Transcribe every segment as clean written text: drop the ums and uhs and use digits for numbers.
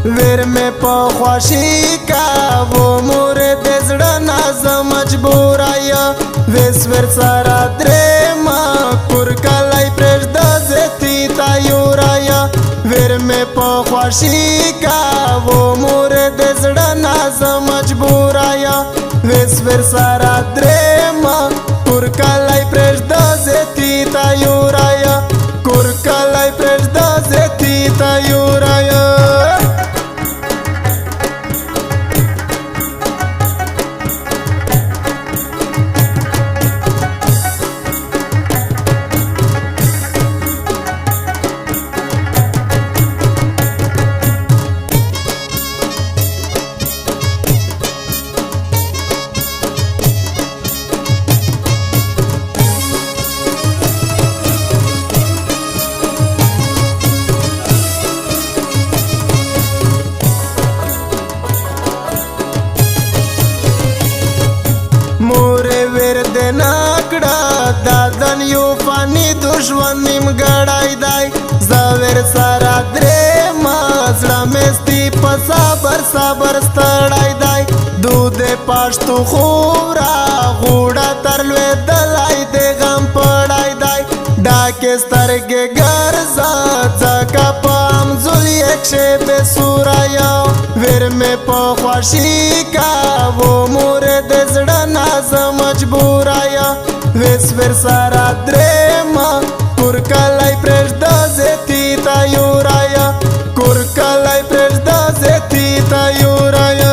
ویر میں پخواشی کا وہ مورد زړه نازه مجبور آیا ویسور سارا درما کور کلای پرېږده زیتی تایور آیا ویر میں پخواشی کا وہ مورد زړه نازه مجبور آیا ویسور سارا درما کور کلای پرېږده زیتی تایور آیا کور کلای پرېږده زیتی تایور آیا دادن یو فانی دشمن نیم گڑای دای زویر سارا درما زړه مستی په صبر صبر ستړای دای دود پښتو خورا غوړه ترلوې دلای د غم پړای دای ډاکې سترګې ګرځا ځکه پام زولي اکشه به سورایا ویر مې په خواشي کا و مورد زړه نازه مجبور آیا ویسور سارا درما کور کلای پرېږده زیتی تایور آیا کور کلای پرېږده زیتی تایور آیا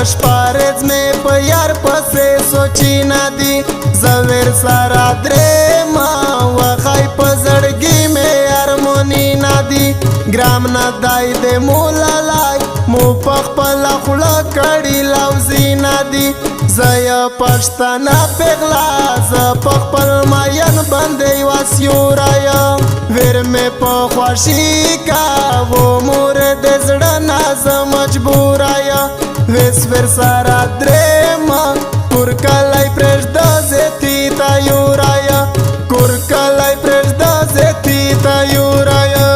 شپارز میں پیار پسے سوچی نا دی زویر سارا درما وخای پزړګي میں ارمونی نا دی ګرام نا دای د مولا لای مو پخپل خلا کړي لوزی نا دی زیا پښتنا پغلا ز پخپل ماین باندې واسیورایا ویر میں پخواشی کا وہ مورد زړه نازه مجبور آیا ویسور سارا درما کور کلای پرېږده زیتی تایور آیا کور کلای پرېږده زیتی تایور آیا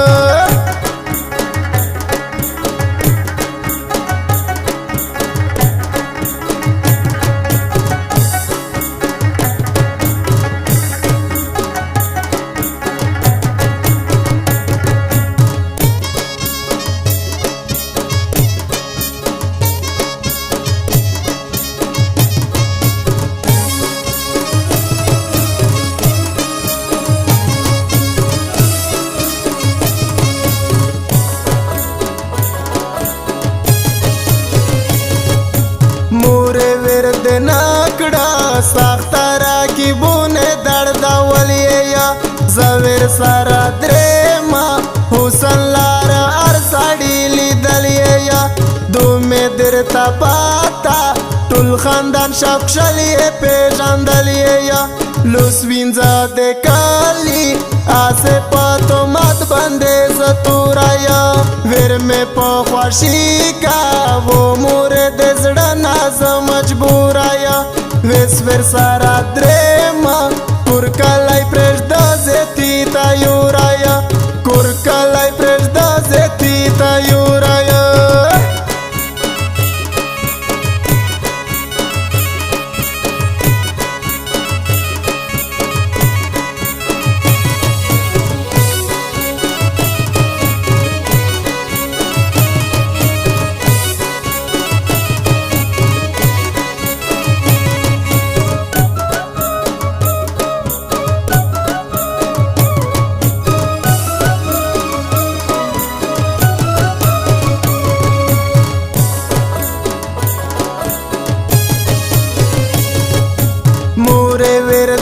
ساختارا کی بونه درد ولیا زویر سارا درما حسن لار ارساڑی لیدلیا دو میں درتا پاتا ټول خاندان شپشلی پیژندلیا لوس وینځه د کالی آسه پاتو مات باندې زتورایا ویر میں پخواشی کا وہ مورد زړه نازه مجبور آیا ویسور سارا درما کور کلای پرېږده زیتی تایور آیا کور کلای پرېږده زیتی تایور آیا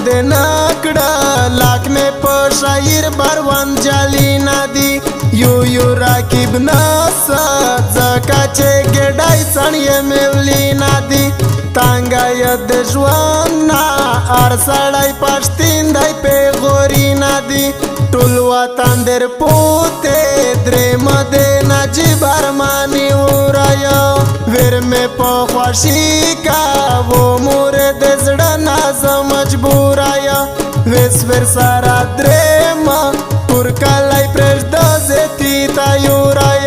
دې نکړه لاک مې په شاعر بروان جالي ندي یو یو راکب نس ځکه چې ګډای څڼې مې ولي ندي تانګه د ژوند نه هر سړی پښتین دی پیغوري ندي ټول وطن در پوتې درېم دې نجیب ارماني ورایا ویر مې په خوښي کا و مور د زړه نازه مجبورایا ویس ور سره درېم پر کلی پرېږده زه تی تا یورایا